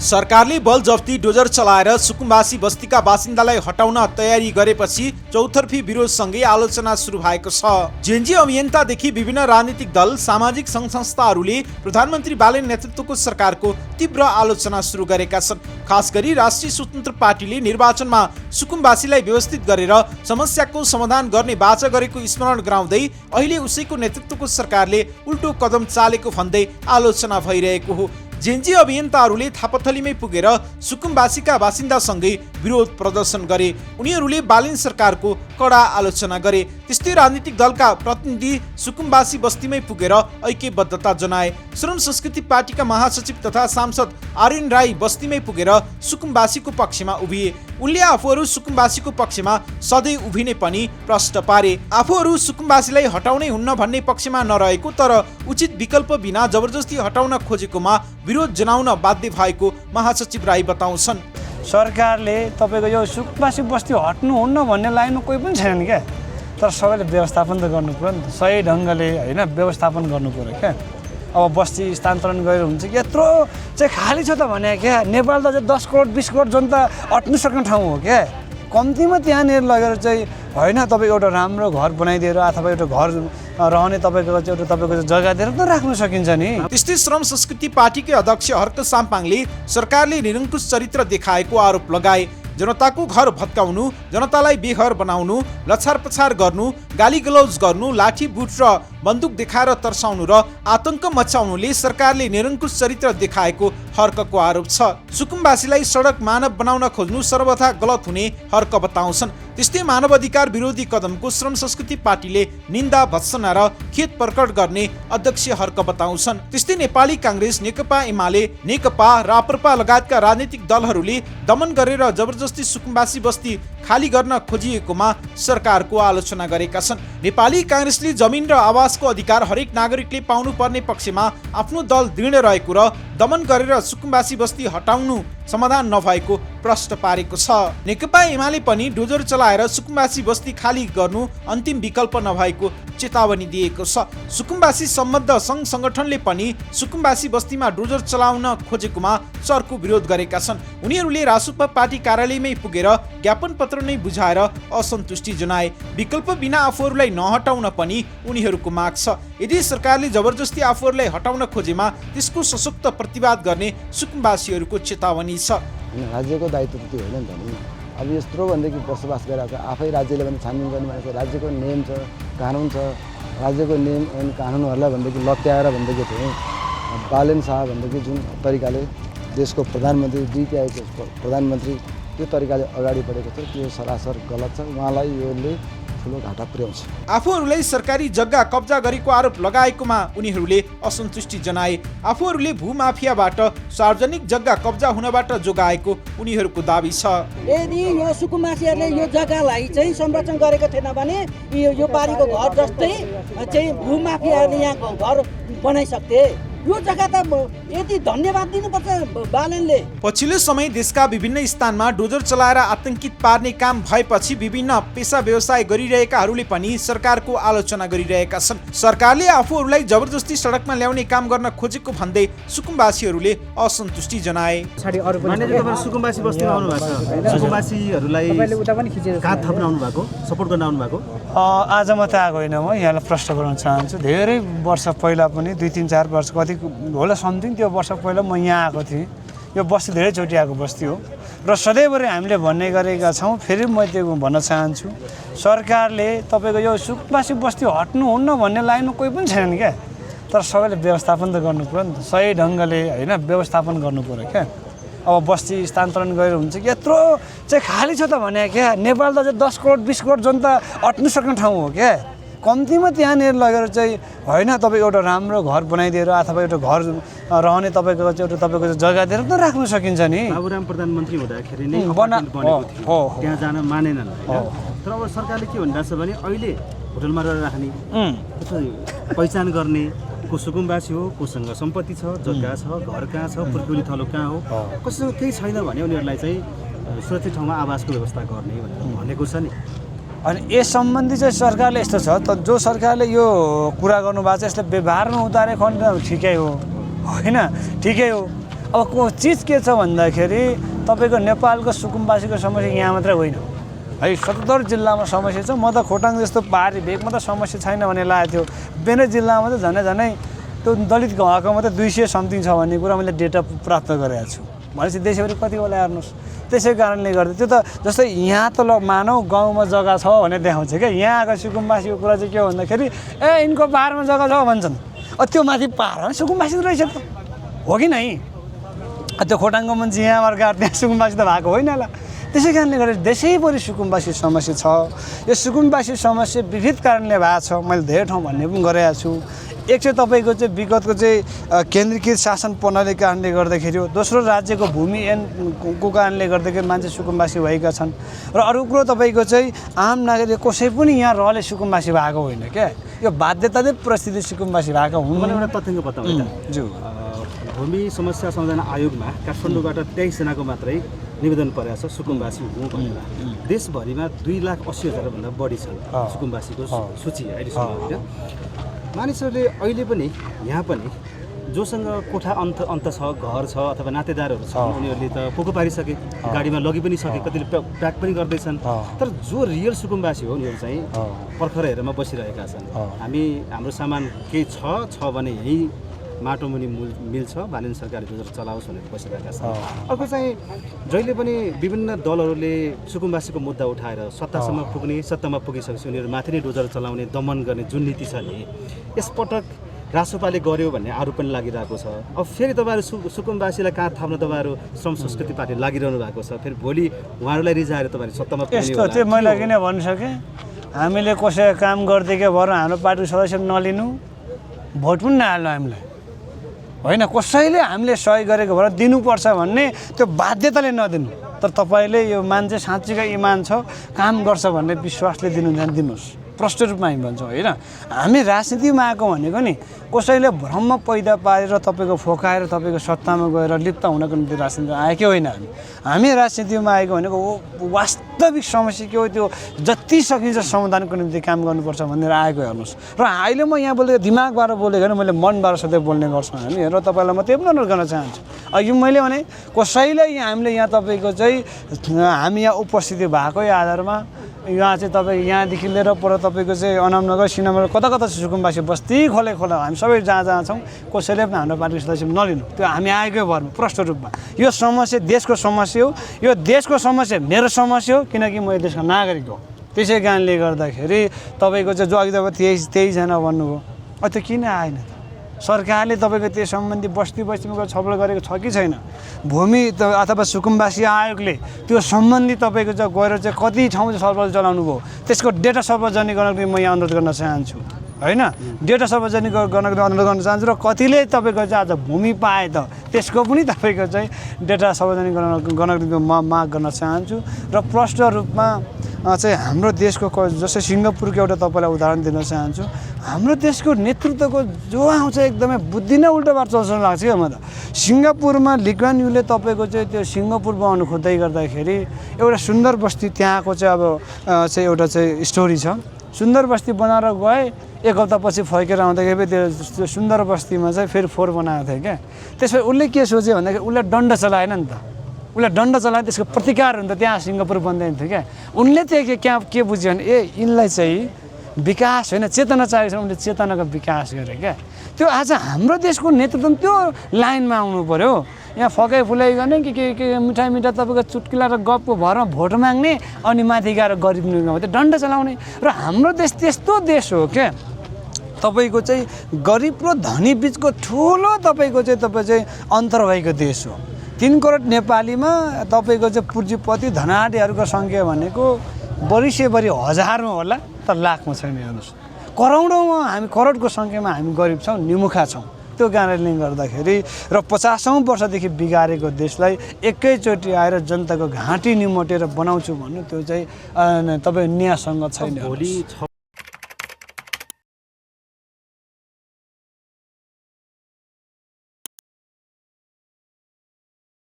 सरकारले बल जफ्ती डोजर चलाएर सुकुम्बासी बस्तीका बासिन्दालाई हटाउन तयारी गरेपछि चौतर्फी विरोधसँगै आलोचना सुरु भएको छ। जेएनजी अभियन्तादेखि विभिन्न राजनीतिक दल, सामाजिक सङ्घ संस्थाहरूले प्रधानमन्त्री बालेन नेतृत्वको सरकारको तीव्र आलोचना सुरु गरेका छन्। खास गरी राष्ट्रिय स्वतन्त्र पार्टीले निर्वाचनमा सुकुम्बासीलाई व्यवस्थित गरेर समस्याको समाधान गर्ने बाचा गरेको स्मरण गराउँदै अहिले उसैको नेतृत्वको सरकारले उल्टो कदम चालेको भन्दै आलोचना भइरहेको हो। जेएनजी अभियन्ताहरूले थापाथलीमै पुगेर सुकुम्बासीका बासिन्दासँगै विरोध प्रदर्शन गरे। उनीहरूले बालेन सरकारको कडा आलोचना गरे। त्यस्तै राजनीतिक दलका प्रतिनिधि सुकुम्बासी बस्तीमै पुगेर ऐक्यबद्धता जनाए। श्रम संस्कृति पार्टीका महासचिव तथा सांसद आर्यन राई बस्तीमै पुगेर सुकुम्बासीको पक्षमा उभिए। उनले आफूहरू सुकुम्बासीको पक्षमा सधैँ उभिने पनि प्रश्न पारे। आफूहरू सुकुम्बासीलाई हटाउनै हुन्न भन्ने पक्षमा नरहेको तर उचित विकल्प बिना जबरजस्ती हटाउन खोजेकोमा विरोध जनाउन बाध्य भएको महासचिव राई बताउँछन्। सरकारले तपाईँको यो सुकुम्बासी बस्ती हट्नुहुन्न भन्ने लाइनमा कोही पनि छैन क्या, तर सबैले व्यवस्थापन त गर्नु पर्यो नि त, सही ढङ्गले होइन व्यवस्थापन गर्नु पर्यो क्या। अब बस्ती स्थानान्तरण गरेर हुन्छ कि यत्रो चाहिँ खाली छ त भने क्या, नेपाल त चाहिँ 10 करोड 20 करोड जनता अट्नु सक्ने ठाउँ हो क्या। कम्तीमा त्यहाँनिर लगेर चाहिँ होइन तपाईँको एउटा राम्रो घर बनाइदिएर अथवा एउटा घर रहने तपाईँको जग्गा दिएर त राख्न सकिन्छ नि। त्यस्तै श्रम संस्कृति पार्टीकै अध्यक्ष हर्क साम्पाङले सरकारले निरङ्कुश चरित्र देखाएको आरोप लगाए। जनताको घर भत्काउनु, जनतालाई बेघर बनाउनु, लछार पछार गर्नु, गाली गलौज गर्नु, लाठी बुट र बन्दुक देखाएर तर्साउनु र आतंक मचाउनुले सरकारले निरङ्कुश चरित्र देखाएको हर्कको आरोप छ। सुकुम्बासीलाई सडक मानव बनाउन खोज्नु सर्वथा गलत हुने हर्क बताउँछन्। त्यस्तै मानव अधिकार विरोधी कदमको श्रम संस्कृति पार्टीले निन्दा भत्सना र खेद प्रकट गर्ने अध्यक्ष हर्क बताउँछन्। त्यस्तै नेपाली काङ्ग्रेस, नेकपा एमाले, नेकपा, राप्रपा लगायतका राजनीतिक दलहरूले दमन गरेर जबरजस्ती सुकुम्बासी बस्ती खाली गर्न खोजिएकोमा सरकारको आलोचना गरेका छन्। नेपाली काङ्ग्रेसले जमिन र आवासको अधिकार हरेक नागरिकले पाउनुपर्ने पक्षमा आफ्नो दल दृढ रहेको र दमन गरेर सुकुम्बासी बस्ती हटाउनु समाधान नभएको प्रश्न पारेको छ। नेकपा एमाले पनि डोजर चलाएर सुकुम्बासी बस्ती खाली गर्नु अन्तिम विकल्प नभएको चेतावनी दिएको छ। सुकुम्बासी सम्बद्ध सङ्घ सङ्गठनले पनि सुकुम्बासी बस्तीमा डोजर चलाउन खोजेकोमा चर्को विरोध गरेका छन्। उनीहरूले रासुपा पार्टी कार्यालयमै पुगेर ज्ञापन पत्र नै बुझाएर असन्तुष्टि जनाए। विकल्प बिना आफूहरूलाई नहटाउन पनि उनीहरूको माग छ। यदि सरकारले जबरजस्ती आफूहरूलाई हटाउन खोजेमा त्यसको सशक्त प्रतिवाद गर्ने सुकुम्बासीहरूको चेतावनी छ। राज्यको दायित्व त होइन नि त नि। अब यत्रो भनेदेखि बसोबास गरिरहेको आफै राज्यले पनि छानबिन गर्ने भनेको राज्यको नियम छ, कानुन छ। राज्यको नियम एन्ड कानुनहरूलाई भनेदेखि लत्याएर भनेदेखि चाहिँ बालेन शाह भनेदेखि जुन तरिकाले देशको प्रधानमन्त्री DTIको प्रधानमन्त्री त्यो तरिकाले अगाडि बढेको छ त्यो सरासर गलत छ। उहाँलाई योले ठुलो घाटा पुर्याउँछ। आफूहरूलाई सरकारी जग्गा कब्जा गरेको आरोप लगाएकोमा उनीहरूले असन्तुष्टि जनाए। आफूहरूले भूमाफियाबाट सार्वजनिक जग्गा कब्जा हुनबाट जोगाएको उनीहरूको दाबी छ। यदि यो सुकुम्बासीहरूले यो जग्गालाई चाहिँ संरक्षण गरेको थिएन भने यो पारीको घर जस्तै चाहिँ भूमाफियाहरूले यहाँ घर बनाइसक्थे। यो जग्गा त यति धन्यवाद दिनुपर्छ बालेनले। पछिल्लो समय देशका विभिन्न स्थानमा डोजर चलाएर आतंकित पार्ने काम भएपछि विभिन्न पेसा व्यवसाय गरिरहेकाहरूले पनि सरकारको आलोचना गरिरहेका छन्। सरकारले आफूहरूलाई जबरजस्ती सडकमा ल्याउने काम गर्न खोजेको भन्दै सुकुम्बासीहरूले असन्तुष्टि जनाए। सुकुम्बासी बस्तीमा आउनु भएको छ, सुकुम्बासीहरूलाई काँध थप्न आउनु भएको, सपोर्ट गर्न आउनु भएको। आज म त आएको होइन, म यहाँलाई प्रश्न गर्न चाहन्छु। धेरै वर्ष पहिला पनि 2-3-4 वर्ष कति होला समथिङ त्यो वर्ष पहिला म यहाँ आएको थिएँ। यो बस्ती धेरैचोटि आएको बस्ती हो र सधैँभरि हामीले भन्ने गरेका छौँ। फेरि म त्यो भन्न चाहन्छु, सरकारले तपाईँको यो सुकुम्बासी बस्ती हट्नुहुन्न भन्ने लाइनमा कोही पनि छैन क्या, तर सबैले व्यवस्थापन त गर्नु पर्यो नि त, सही ढङ्गले होइन व्यवस्थापन गर्नु पर्यो क्या। अब बस्ती स्थानान्तरण गरेर हुन्छ कि यत्रो चाहिँ खाली छ त भने क्या, नेपाल त चाहिँ 10 करोड 20 करोड जनता अट्नु सक्ने ठाउँ हो क्या। कम्तीमा त्यहाँनिर लगेर चाहिँ होइन तपाईँको एउटा राम्रो घर बनाइदिएर अथवा एउटा घर रहने तपाईँको जग्गा दिएर त राख्न सकिन्छ नि। बाबुराम प्रधानमन्त्री हुँदाखेरि नै त्यहाँ जान मानेनन्, तर अब सरकारले के भनिरहेछ भने अहिले होटलमा रहेर राख्ने, पहिचान गर्ने को सुकुम्बासी हो, कोसँग सम्पत्ति छ, जग्गा छ, घर कहाँ छ, पुर्कुली थलो कहाँ हो, कसैको केही छैन भने उनीहरूलाई चाहिँ सुरक्षित ठाउँमा आवासको व्यवस्था गर्ने भनेको छ नि। अनि यस सम्बन्धी चाहिँ सरकारले यस्तो छ त, जो सरकारले यो कुरा गर्नुभएको छ यसलाई व्यवहारमा उतारे खण्ड ठिकै हो होइन, ठिकै हो। अब को चिज के छ भन्दाखेरि तपाईँको नेपालको सुकुम्बासीको समस्या यहाँ मात्रै होइन है 77 जिल्लामा समस्या छ। म त खोटाङ जस्तो पहाडी भेगमा त समस्या छैन भन्ने लागेको थियो। बेनै जिल्लामा त झनै त्यो दलितको हकमा मात्रै 200 समथिङ छ भन्ने कुरा मैले डेटा प्राप्त गरेको छु। भनेपछि देशभरि कति होला हेर्नुहोस्। त्यसै कारणले गर्दा त्यो त जस्तै यहाँ त ल मानौ गाउँमा जग्गा छ भनेर देखाउँछ क्या। यहाँको सुकुम्बासीको कुरा चाहिँ के हो भन्दाखेरि यिनको पाहाडमा जग्गा छ भन्छन्। त्यो माथि पाहाडमा सुकुम्बासी रहेछ त हो कि नै? त्यो खोटाङको मान्छे यहाँबाट गएर त्यहाँ सुकुम्बासी त भएको होइन होला। त्यसै कारणले गर्दा देशैभरि सुकुम्बासी समस्या छ। यो सुकुम्बासी समस्या विविध कारणले भएको छ। मैले धेरै ठाउँ भन्ने पनि गरेको छु। एक चाहिँ तपाईँको चाहिँ विगतको चाहिँ केन्द्रीकृत शासन प्रणालीको कारणले गर्दाखेरि हो। दोस्रो राज्यको भूमि ऐनको कारणले गर्दाखेरि मान्छे सुकुम्बासी भएका छन्। र अरू कुरो तपाईँको चाहिँ आम नागरिक कसै पनि यहाँ रहले सुकुम्बासी भएको होइन क्या। यो बाध्यताले परिस्थिति सुकुम्बासी भएको हुन्। मलाई एउटा तथ्याङ्क बताउनु ज्यू भूमि समस्या समाधान आयोगमा काठमाडौँबाट 23 जनाको मात्रै निवेदन परेको छ सुकुम्बासी हुँ भनेर। देशभरिमा 2,80,000 भन्दा बढी छन् सुकुम्बासीको सूची अहिलेसम्म होइन। मानिसहरूले अहिले पनि यहाँ पनि जोसँग कोठा अन्त छ, घर छ अथवा नातेदारहरू छ, उनीहरूले त पोको पारिसके, गाडीमा लगी पनि सके, कतिले प्याक पनि गर्दैछन्। तर जो रियल सुकुम्बासी हो उनीहरू चाहिँ पर्खर हेरेरमा बसिरहेका छन्। हाम्रो सामान केही छ भने यही माटो मुनि मिल्छ, बालिन सरकारले डोजर चलाओस् भनेर बसिरहेका छन्। अर्को चाहिँ जहिले पनि विभिन्न दलहरूले सुकुम्बासीको मुद्दा उठाएर सत्तासम्म पुग्ने, सत्तामा पुगिसकेपछि उनीहरू माथि नै डोजर चलाउने, दमन गर्ने जुन नीति छ नि, यसपटक रासोपाले गर्यो भन्ने आरोप पनि लागिरहेको छ। अब फेरि तपाईँहरू सुकुम्बासीलाई कहाँ थाप्न तपाईँहरू श्रम संस्कृति पार्टी लागिरहनु भएको छ। फेरि भोलि उहाँहरूलाई रिजाएर तपाईँहरू सत्तामा पुग्ने यस्तो त्यो मैले किन भन्न सकेँ, हामीले कसै काम गर्दै के भएर हाम्रो पार्टीको सदस्य नलिनु, भोट पनि नहाल्नु हामीलाई होइन। कसैले हामीले सहयोग गरेको भएर दिनुपर्छ भन्ने त्यो बाध्यताले नदिनु। तर तपाईँले यो मान्छे साँच्चीकै इमान छ, काम गर्छ भन्ने विश्वासले दिनुहोस्। प्रष्ट रूपमा हामी भन्छौँ होइन। हामी राजनीतिमा आएको भनेको नि कसैले भ्रम पैदा पारेर तपाईँको फोकाएर तपाईँको सत्तामा गएर लिप्त हुनको निम्ति राजनीतिमा आएकै होइन। हामी राजनीतिमा आएको भनेको वास्तविक समस्या के हो त्यो जति सकिन्छ समाधानको निम्ति काम गर्नुपर्छ भनेर आएको हेर्नुहोस्। र अहिले म यहाँ बोलेको दिमागबाट बोलेको होइन, मैले मनबाट सधैँ बोल्ने गर्छु हामी। र तपाईँलाई म त्यो पनि अनुरोध गर्न चाहन्छु। यो मैले भने कसैलाई हामीले यहाँ तपाईँको चाहिँ हामी यहाँ उपस्थिति भएकै आधारमा यहाँ चाहिँ तपाईँ यहाँदेखि लिएर पर तपाईँको चाहिँ अनामनगर, सिनेमानगर, कता सुकुम्बासी बस्ती खोले हामी सबै जहाँ छौँ कसैले पनि हाम्रो पार्टीको सदस्य नलिनु। त्यो हामी आएकै भरमा प्रष्ट रूपमा यो समस्या देशको समस्या हो। यो देशको समस्या मेरो समस्या हो, किनकि म यो देशको नागरिक हो। त्यसै कारणले गर्दाखेरि तपाईँको चाहिँ जो अघि तपाईँ 23जना भन्नुभयो, त्यो किन आएन? सरकारले तपाईँको त्यो सम्बन्धी बस्तीमा गएर छलफल गरेको छ कि छैन? भूमि अथवा सुकुम्बासी आयोगले त्यो सम्बन्धी तपाईँको चाहिँ गएर चाहिँ कति ठाउँ छलफल चलाउनु भयो, त्यसको डेटा सार्वजनिक गर्नको निम्ति म यहाँ अनुरोध गर्न चाहन्छु होइन। डेटा सार्वजनिक गर्नको अनुरोध गर्न चाहन्छु। र कतिले तपाईँको चाहिँ आज भूमि पाए त त्यसको पनि तपाईँको चाहिँ डेटा सार्वजनिक गर्नको निम्ति म माग गर्न चाहन्छु। र प्रष्ट रूपमा चाहिँ हाम्रो देशको जस्तै सिङ्गापुरको एउटा तपाईँलाई उदाहरण दिन चाहन्छु। हाम्रो देशको नेतृत्वको जो आउँछ एकदमै बुद्धि नै उल्टो बाटो चल्छ लाग्छ क्या म त। सिङ्गापुरमा ली कुआन यूले तपाईँको चाहिँ त्यो सिङ्गापुर बनाउनु खोज्दै गर्दाखेरि एउटा सुन्दर बस्ती त्यहाँको चाहिँ अब चाहिँ एउटा चाहिँ स्टोरी छ। सुन्दर बस्ती बनाएर गए, एक हप्तापछि फर्केर आउँदाखेरि त्यो सुन्दर बस्तीमा चाहिँ फेरि फोहोर बनाएको थियो क्या। त्यसपछि उसले के सोच्यो भन्दाखेरि उसले दण्ड चलाएन नि त। उसले दण्ड चलाए त्यसको प्रतिकार हुन्छ, त्यहाँ सिङ्गापुर बन्दैन थियो क्या। उनले चाहिँ के बुझ्यो भने यिनलाई चाहिँ विकास होइन चेतना चाहिएको छ, उनले चेतनाको विकास गरे क्या। त्यो आज हाम्रो देशको नेतृत्व त्यो लाइनमा आउनु पऱ्यो। यहाँ फकाइ फुलाइ गर्ने के मिठाई तपाईँको चुट्किला र गफको भरमा भोट माग्ने, अनि माथि गएर गरिब निर्गम त्यो दण्ड चलाउने। र हाम्रो देश त्यस्तो देश हो क्या, तपाईँको चाहिँ गरिब र धनी बिचको ठुलो तपाईँको चाहिँ अन्तर भएको देश हो। 3 करोड नेपालीमा तपाईँको चाहिँ पुँजीपति धनाढ्यहरूको सङ्ख्या भनेको बढी हजारमा होला, तर लाखमा छैन। हेर्नुहोस्, करोडौँमा हामी करोडको सङ्ख्यामा हामी गरिब छौँ, निमुखा छौँ। त्यो कारणले गर्दाखेरि र 50औँ वर्षदेखि बिगारेको देशलाई एकैचोटि आएर जनताको घाँटी निमोटेर बनाउँछु भन्नु त्यो चाहिँ तपाईँ न्यायसँग छैन।